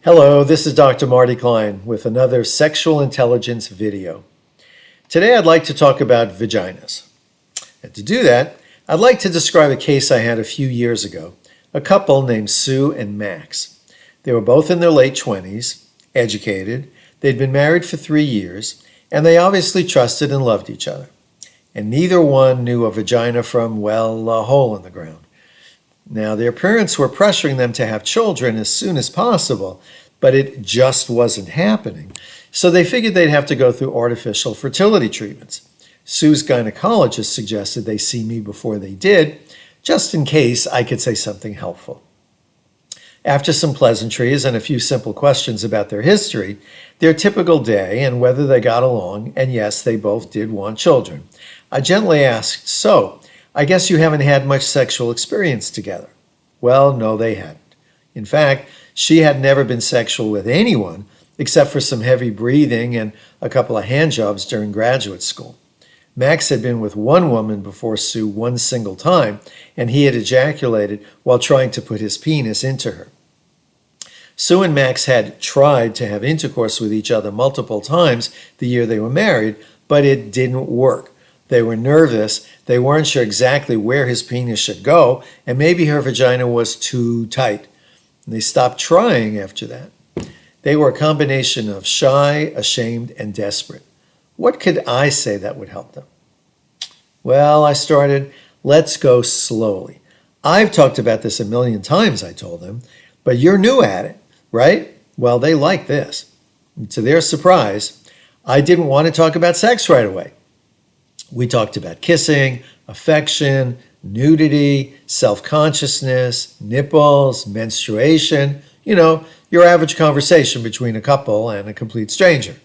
Hello, this is Dr. Marty Klein with another sexual intelligence video. Today I'd like to talk about vaginas. And to do that, I'd like to describe a case I had a few years ago, a couple named Sue and Max. They were both in their late 20s, educated, they'd been married for 3 years, and they obviously trusted and loved each other. And neither one knew a vagina from, well, a hole in the ground. Now, their parents were pressuring them to have children as soon as possible, but it just wasn't happening. So they figured they'd have to go through artificial fertility treatments. Sue's gynecologist suggested they see me before they did, just in case I could say something helpful. After some pleasantries and a few simple questions about their history, their typical day and whether they got along, and yes, they both did want children, I gently asked, "So, I guess you haven't had much sexual experience together?" Well, no, they hadn't. In fact, she had never been sexual with anyone except for some heavy breathing and a couple of hand jobs during graduate school. Max had been with one woman before Sue one single time, and he had ejaculated while trying to put his penis into her. Sue and Max had tried to have intercourse with each other multiple times the year they were married, but it didn't work. They were nervous, they weren't sure exactly where his penis should go, and maybe her vagina was too tight. And they stopped trying after that. They were a combination of shy, ashamed, and desperate. What could I say that would help them? Well, I started, let's go slowly. I've talked about this a million times, I told them, but you're new at it, right? Well, they like this. And to their surprise, I didn't want to talk about sex right away. We talked about kissing, affection, nudity, self-consciousness, nipples, menstruation, your average conversation between a couple and a complete stranger.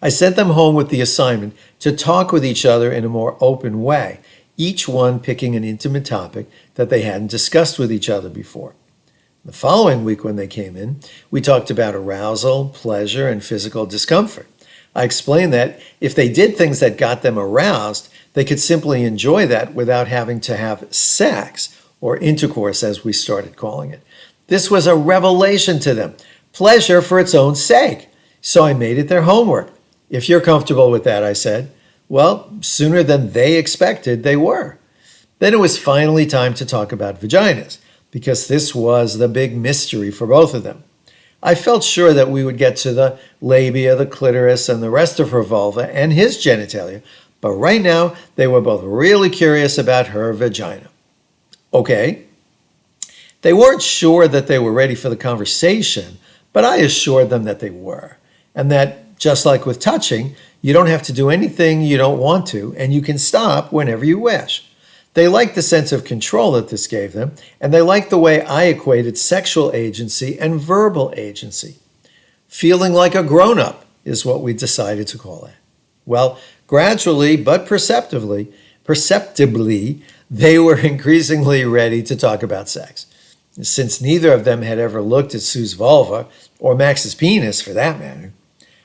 I sent them home with the assignment to talk with each other in a more open way, each one picking an intimate topic that they hadn't discussed with each other before. The following week when they came in, we talked about arousal, pleasure, and physical discomfort. I explained that if they did things that got them aroused, they could simply enjoy that without having to have sex, or intercourse as we started calling it. This was a revelation to them, pleasure for its own sake. So I made it their homework. If you're comfortable with that, I said. Well, sooner than they expected, they were. Then it was finally time to talk about vaginas, because this was the big mystery for both of them. I felt sure that we would get to the labia, the clitoris, and the rest of her vulva and his genitalia, but right now they were both really curious about her vagina. Okay. They weren't sure that they were ready for the conversation, but I assured them that they were, and that just like with touching, you don't have to do anything you don't want to, and you can stop whenever you wish. They liked the sense of control that this gave them, and they liked the way I equated sexual agency and verbal agency. Feeling like a grown-up is what we decided to call it. Well, gradually but perceptibly, they were increasingly ready to talk about sex. Since neither of them had ever looked at Sue's vulva, or Max's penis for that matter,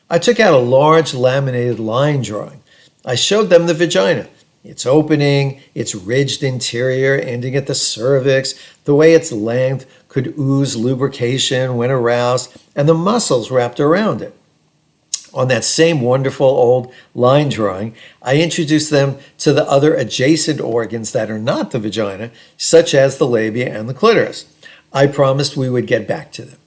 I took out a large laminated line drawing. I showed them the vagina, its opening, its ridged interior ending at the cervix, the way its length could ooze lubrication when aroused, and the muscles wrapped around it. On that same wonderful old line drawing, I introduced them to the other adjacent organs that are not the vagina, such as the labia and the clitoris. I promised we would get back to them.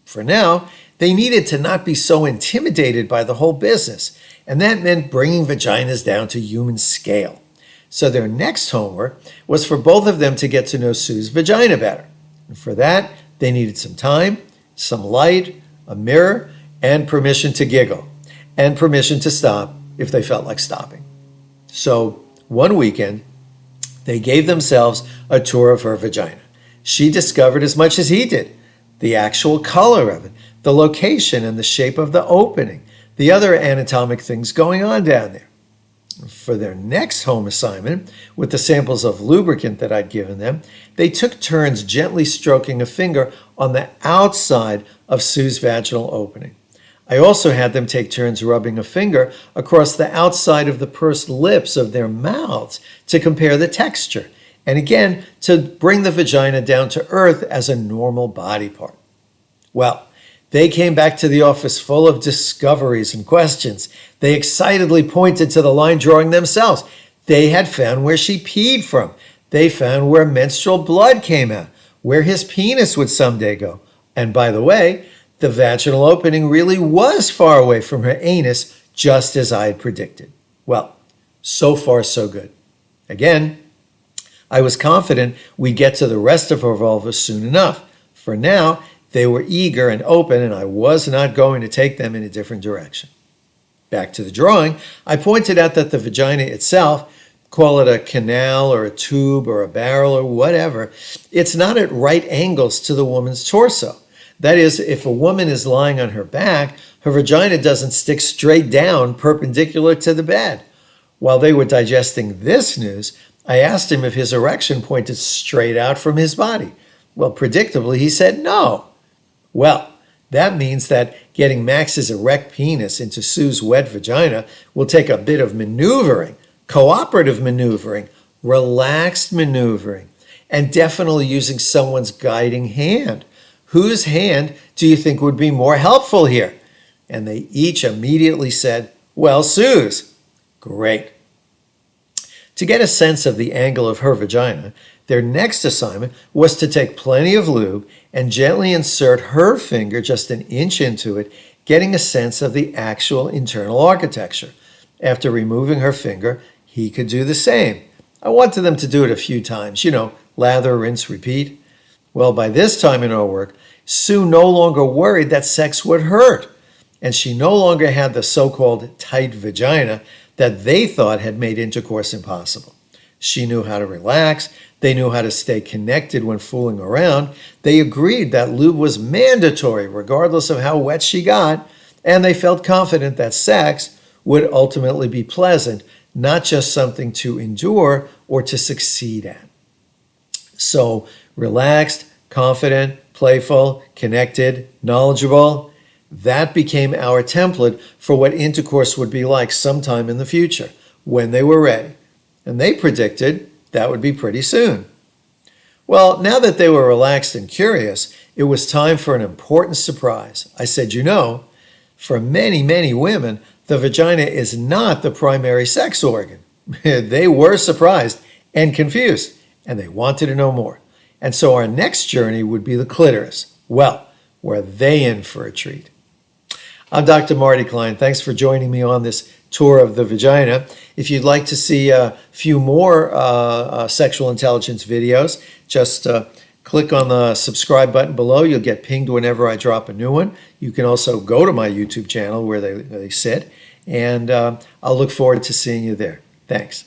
For now, they needed to not be so intimidated by the whole business, and that meant bringing vaginas down to human scale. So their next homework was for both of them to get to know Sue's vagina better. And for that, they needed some time, some light, a mirror, and permission to giggle, and permission to stop if they felt like stopping. So one weekend, they gave themselves a tour of her vagina. She discovered as much as he did, the actual color of it, the location and the shape of the opening, the other anatomic things going on down there. For their next home assignment, with the samples of lubricant that I'd given them, they took turns gently stroking a finger on the outside of Sue's vaginal opening. I also had them take turns rubbing a finger across the outside of the pursed lips of their mouths to compare the texture, and again, to bring the vagina down to earth as a normal body part. Well, they came back to the office full of discoveries and questions. They excitedly pointed to the line drawing themselves. They had found where she peed from. They found where menstrual blood came out, where his penis would someday go. And by the way, the vaginal opening really was far away from her anus, just as I had predicted. Well, so far so good. Again, I was confident we'd get to the rest of her vulva soon enough. For now, they were eager and open, and I was not going to take them in a different direction. Back to the drawing, I pointed out that the vagina itself, call it a canal or a tube or a barrel or whatever, it's not at right angles to the woman's torso. That is, if a woman is lying on her back, her vagina doesn't stick straight down perpendicular to the bed. While they were digesting this news, I asked him if his erection pointed straight out from his body. Well, predictably, he said no. Well, that means that getting Max's erect penis into Sue's wet vagina will take a bit of maneuvering, cooperative maneuvering, relaxed maneuvering, and definitely using someone's guiding hand. Whose hand do you think would be more helpful here? And they each immediately said, well, Sue's. Great. To get a sense of the angle of her vagina, their next assignment was to take plenty of lube and gently insert her finger just an inch into it, getting a sense of the actual internal architecture. After removing her finger, he could do the same. I wanted them to do it a few times, lather, rinse, repeat. Well, by this time in our work, Sue no longer worried that sex would hurt, and she no longer had the so-called tight vagina that they thought had made intercourse impossible. She knew how to relax. They knew how to stay connected when fooling around. They agreed that lube was mandatory regardless of how wet she got, and they felt confident that sex would ultimately be pleasant, not just something to endure or to succeed at. So, relaxed, confident, playful, connected, knowledgeable, that became our template for what intercourse would be like sometime in the future, when they were ready. And they predicted that would be pretty soon. Well, now that they were relaxed and curious, it was time for an important surprise. I said, for many, many women, the vagina is not the primary sex organ. They were surprised and confused, and they wanted to know more. And so our next journey would be the clitoris. Well, were they in for a treat? I'm Dr. Marty Klein. Thanks for joining me on this tour of the vagina. If you'd like to see a few more sexual intelligence videos, just click on the subscribe button below. You'll get pinged whenever I drop a new one. You can also go to my YouTube channel where they sit, and I'll look forward to seeing you there. Thanks.